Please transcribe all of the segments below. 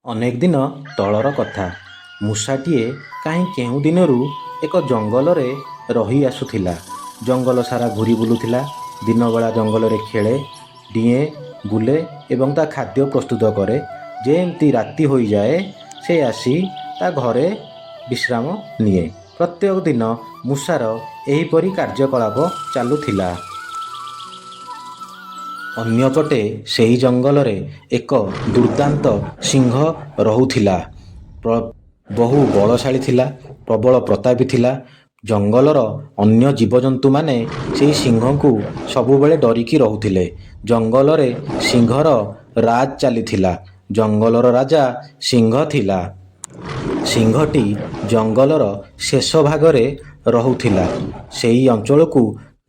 ଅନେକ ଦିନ ତଳର କଥା। ମୂଷାଟିଏ କାହିଁ କେଉଁ ଦିନରୁ ଏକ ଜଙ୍ଗଲରେ ରହି ଆସୁଥିଲା। ଜଙ୍ଗଲ ସାରା ଘୂରି ବୁଲୁଥିଲା। ଦିନବେଳା ଜଙ୍ଗଲରେ ଖେଳେ, ଡିଏଁ, ବୁଲେ ଏବଂ ତା ଖାଦ୍ୟ ପ୍ରସ୍ତୁତ କରେ। ଯେମିତି ରାତି ହୋଇଯାଏ ସେ ଆସି ତା ଘରେ ବିଶ୍ରାମ ନିଏ। ପ୍ରତ୍ୟେକ ଦିନ ମୂଷାର ଏହିପରି କାର୍ଯ୍ୟକଳାପ ଚାଲୁଥିଲା। ଅନ୍ୟପଟେ ସେହି ଜଙ୍ଗଲରେ ଏକ ଦୁର୍ଦ୍ଦାନ୍ତ ସିଂହ ରହୁଥିଲା। ବହୁ ବଳଶାଳୀ ଥିଲା, ପ୍ରବଳ ପ୍ରତାପୀ ଥିଲା। ଜଙ୍ଗଲର ଅନ୍ୟ ଜୀବଜନ୍ତୁମାନେ ସେହି ସିଂହକୁ ସବୁବେଳେ ଡରିକି ରହୁଥିଲେ। ଜଙ୍ଗଲରେ ସିଂହର ରାଜ ଚାଲିଥିଲା। ଜଙ୍ଗଲର ରାଜା ସିଂହ ଥିଲା। ସିଂହଟି ଜଙ୍ଗଲର ଶେଷ ଭାଗରେ ରହୁଥିଲା। ସେହି ଅଞ୍ଚଳକୁ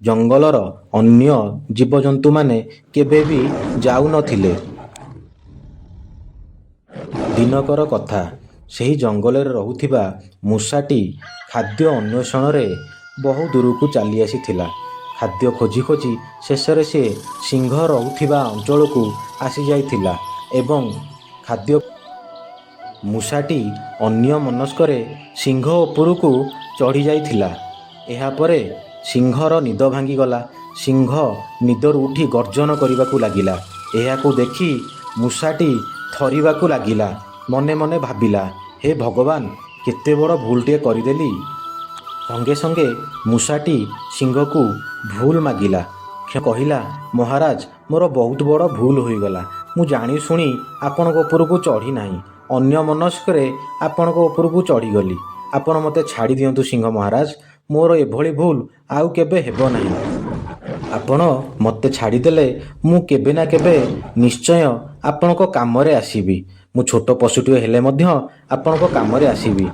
ଜଙ୍ଗଲର ଅନ୍ୟ ଜୀବଜନ୍ତୁମାନେ କେବେ ବି ଯାଉନଥିଲେ। ଦିନକର କଥା, ସେହି ଜଙ୍ଗଲରେ ରହୁଥିବା ମୂଷାଟି ଖାଦ୍ୟ ଅନ୍ୱେଷଣରେ ବହୁ ଦୂରକୁ ଚାଲି ଆସିଥିଲା। ଖାଦ୍ୟ ଖୋଜି ଖୋଜି ଶେଷରେ ସେ ସିଂହ ରହୁଥିବା ଅଞ୍ଚଳକୁ ଆସିଯାଇଥିଲା ଏବଂ ଖାଦ୍ୟ ମୂଷାଟି ଅନ୍ୟମନସ୍କରେ ସିଂହ ଉପରକୁ ଚଢ଼ିଯାଇଥିଲା। ଏହାପରେ ସିଂହର ନିଦ ଭାଙ୍ଗିଗଲା। ସିଂହ ନିଦରୁ ଉଠି ଗର୍ଜନ କରିବାକୁ ଲାଗିଲା। ଏହାକୁ ଦେଖି ମୂଷାଟି ଥରିବାକୁ ଲାଗିଲା। ମନେ ମନେ ଭାବିଲା, ହେ ଭଗବାନ, କେତେ ବଡ଼ ଭୁଲଟିଏ କରିଦେଲି। ସଙ୍ଗେ ସଙ୍ଗେ ମୂଷାଟି ସିଂହକୁ ଭୁଲ ମାଗିଲା। କହିଲା, ମହାରାଜ, ମୋର ବହୁତ ବଡ଼ ଭୁଲ ହୋଇଗଲା। ମୁଁ ଜାଣି ଶୁଣି ଆପଣଙ୍କ ଉପରକୁ ଚଢ଼ି ନାହିଁ। ଅନ୍ୟମନସ୍କରେ ଆପଣଙ୍କ ଉପରକୁ ଚଢ଼ିଗଲି। ଆପଣ ମୋତେ ଛାଡ଼ି ଦିଅନ୍ତୁ ସିଂହ ମହାରାଜ। ମୋର ଏଭଳି ଭୁଲ ଆଉ କେବେ ହେବ ନାହିଁ। ଆପଣ ମୋତେ ଛାଡ଼ିଦେଲେ ମୁଁ କେବେ ନା କେବେ ନିଶ୍ଚୟ ଆପଣଙ୍କ କାମରେ ଆସିବି। ମୁଁ ଛୋଟ ପଶୁଟିଏ ହେଲେ ମଧ୍ୟ ଆପଣଙ୍କ କାମରେ ଆସିବି।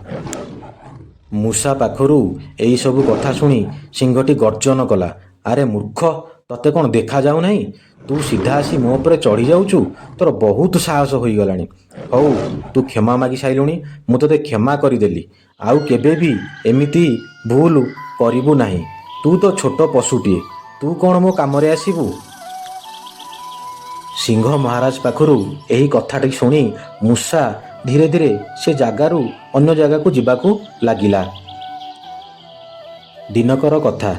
ମୂଷା ପାଖରୁ ଏହିସବୁ କଥା ଶୁଣି ସିଂହଟି ଗର୍ଜନ କଲା, ଆରେ ମୂର୍ଖ, ତତେ କ'ଣ ଦେଖାଯାଉ ନାହିଁ? ତୁ ସିଧା ଆସି ମୋ ଉପରେ ଚଢ଼ି ଯାଉଛୁ? ତୋର ବହୁତ ସାହସ ହୋଇଗଲାଣି। ହଉ, ତୁ କ୍ଷମା ମାଗି ସାରିଲୁଣି, ମୁଁ ତୋତେ କ୍ଷମା କରିଦେଲି। ଆଉ କେବେ ବି ଏମିତି ଭୁଲ କରିବୁ ନାହିଁ। ତୁ ତ ଛୋଟ ପଶୁଟିଏ, ତୁ କ'ଣ ମୋ କାମରେ ଆସିବୁ? ସିଂହ ମହାରାଜ ପାଖରୁ ଏହି କଥାଟି ଶୁଣି ମୂଷା ଧୀରେ ଧୀରେ ସେ ଜାଗାରୁ ଅନ୍ୟ ଜାଗାକୁ ଯିବାକୁ ଲାଗିଲା। ଦିନକର କଥା,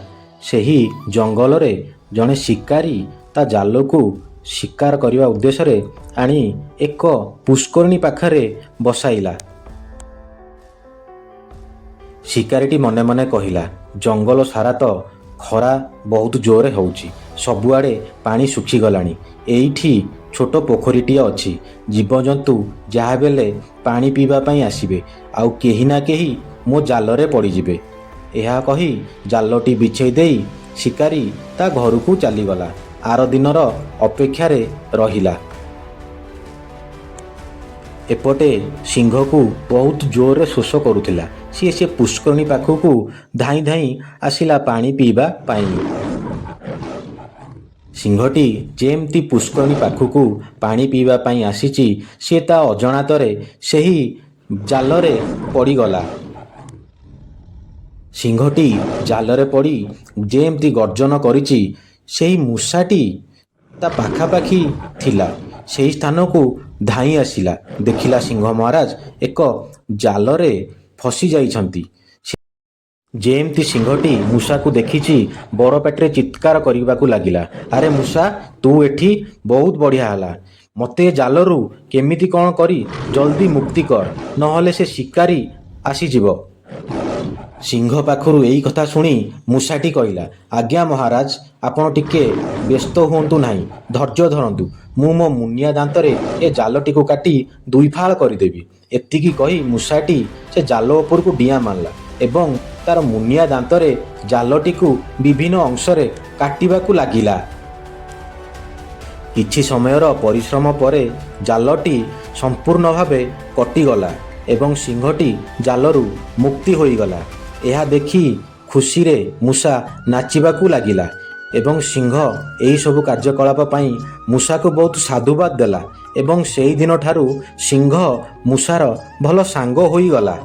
ସେହି ଜଙ୍ଗଲରେ ଜଣେ ଶିକାରୀ ତା ଜାଲକୁ ଶିକାର କରିବା ଉଦ୍ଦେଶ୍ୟରେ ଆଣି ଏକ ପୁଷ୍କରିଣୀ ପାଖରେ ବସାଇଲା। ଶିକାରୀଟି ମନେ ମନେ କହିଲା, ଜଙ୍ଗଲ ସାରା ତ ଖରା ବହୁତ ଜୋରରେ ହେଉଛି। ସବୁଆଡ଼େ ପାଣି ଶୁଖିଗଲାଣି। ଏଇଠି ଛୋଟ ପୋଖରୀଟିଏ ଅଛି। ଜୀବଜନ୍ତୁ ଯାହା ବେଲେ ପାଣି ପିଇବା ପାଇଁ ଆସିବେ, ଆଉ କେହି ନା କେହି ମୋ ଜାଲରେ ପଡ଼ିଯିବେ। ଏହା କହି ଜାଲଟି ବିଛେଇ ଦେଇ ଶିକାରୀ ତା ଘରକୁ ଚାଲିଗଲା। ଆର ଦିନର ଅପେକ୍ଷାରେ ରହିଲା। ଏପଟେ ସିଂହକୁ ବହୁତ ଜୋରରେ ଶୋଷ କରୁଥିଲା। ସେ ପୁଷ୍କରିଣୀ ପାଖକୁ ଧାଇଁ ଧାଇଁ ଆସିଲା ପାଣି ପିଇବା ପାଇଁ। ସିଂହଟି ଯେମିତି ପୁଷ୍କରିଣୀ ପାଖକୁ ପାଣି ପିଇବା ପାଇଁ ଆସିଛି, ସେ ତା ଅଜାଣତରେ ସେହି ଜାଲରେ ପଡ଼ିଗଲା। ସିଂହଟି ଜାଲରେ ପଡ଼ି ଯେମିତି ଗର୍ଜନ କରିଛି, ସେହି ମୂଷାଟି ତା ପାଖାପାଖି ଥିଲା। ସେହି ସ୍ଥାନକୁ ଧାଇଁ ଆସିଲା। ଦେଖିଲା ସିଂହ ମହାରାଜ ଏକ ଜାଲରେ ଫସି ଯାଇଛନ୍ତି। ଯେମିତି ସିଂହଟି ମୂଷାକୁ ଦେଖିଛି, ବଡ଼ ପାଟିରେ ଚିତ୍କାର କରିବାକୁ ଲାଗିଲା, ଆରେ ମୂଷା, ତୁ ଏଠି ବହୁତ ବଢ଼ିଆ ହେଲା। ମୋତେ ଜାଲରୁ କେମିତି କ'ଣ କରି ଜଲ୍ଦି ମୁକ୍ତି କର, ନହେଲେ ସେ ଶିକାରୀ ଆସିଯିବ। ସିଂହ ପାଖରୁ ଏହି କଥା ଶୁଣି ମୂଷାଟି କହିଲା, ଆଜ୍ଞା ମହାରାଜ, ଆପଣ ଟିକେ ବ୍ୟସ୍ତ ହୁଅନ୍ତୁ ନାହିଁ। ଧୈର୍ଯ୍ୟ ଧରନ୍ତୁ। ମୁଁ ମୋ ମୁନିଆ ଦାନ୍ତରେ ଏ ଜାଲଟିକୁ କାଟି ଦୁଇଫାଳ କରିଦେବି। ଏତିକି କହି ମୂଷାଟି ସେ ଜାଲ ଉପରକୁ ଡିଆଁ ମାରିଲା ଏବଂ ତାର ମୁନିଆ ଦାନ୍ତରେ ଜାଲଟିକୁ ବିଭିନ୍ନ ଅଂଶରେ କାଟିବାକୁ ଲାଗିଲା। କିଛି ସମୟର ପରିଶ୍ରମ ପରେ ଜାଲଟି ସମ୍ପୂର୍ଣ୍ଣ ଭାବେ କଟିଗଲା ଏବଂ ସିଂହଟି ଜାଲରୁ ମୁକ୍ତି ହୋଇଗଲା। ଏହା ଦେଖି ଖୁସିରେ ମୂଷା ନାଚିବାକୁ ଲାଗିଲା ଏବଂ ସିଂହ ଏହିସବୁ କାର୍ଯ୍ୟକଳାପ ପାଇଁ ମୂଷାକୁ ବହୁତ ସାଧୁବାଦ ଦେଲା ଏବଂ ସେହିଦିନ ଠାରୁ ସିଂହ ମୂଷାର ଭଲ ସାଙ୍ଗ ହୋଇଗଲା।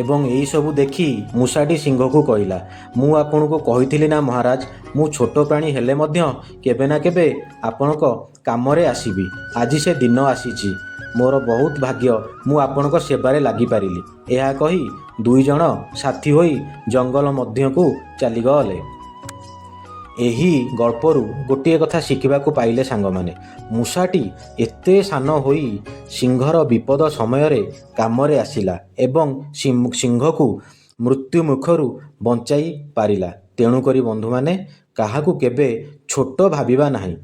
ଏବଂ ଏହିସବୁ ଦେଖି ମୂଷାଟି ସିଂହକୁ କହିଲା, ମୁଁ ଆପଣଙ୍କୁ କହିଥିଲି ନା ମହାରାଜ, ମୁଁ ଛୋଟ ପ୍ରାଣୀ ହେଲେ ମଧ୍ୟ କେବେ ନା କେବେ ଆପଣଙ୍କ କାମରେ ଆସିବି। ଆଜି ସେ ଦିନ ଆସିଛି। ମୋର ବହୁତ ଭାଗ୍ୟ ମୁଁ ଆପଣଙ୍କ ସେବାରେ ଲାଗିପାରିଲି। ଏହା କହି ଦୁଇଜଣ ସାଥୀ ହୋଇ ଜଙ୍ଗଲ ମଧ୍ୟକୁ ଚାଲିଗଲେ। ଏହି ଗଳ୍ପରୁ ଗୋଟିଏ କଥା ଶିଖିବାକୁ ପାଇଲେ ସାଙ୍ଗମାନେ, ମୂଷାଟି ଏତେ ସାନ ହୋଇ ସିଂହର ବିପଦ ସମୟରେ କାମରେ ଆସିଲା ଏବଂ ସିଂହକୁ ମୃତ୍ୟୁ ମୁଖରୁ ବଞ୍ଚାଇ ପାରିଲା। ତେଣୁକରି ବନ୍ଧୁମାନେ, କାହାକୁ କେବେ ଛୋଟ ଭାବିବା ନାହିଁ।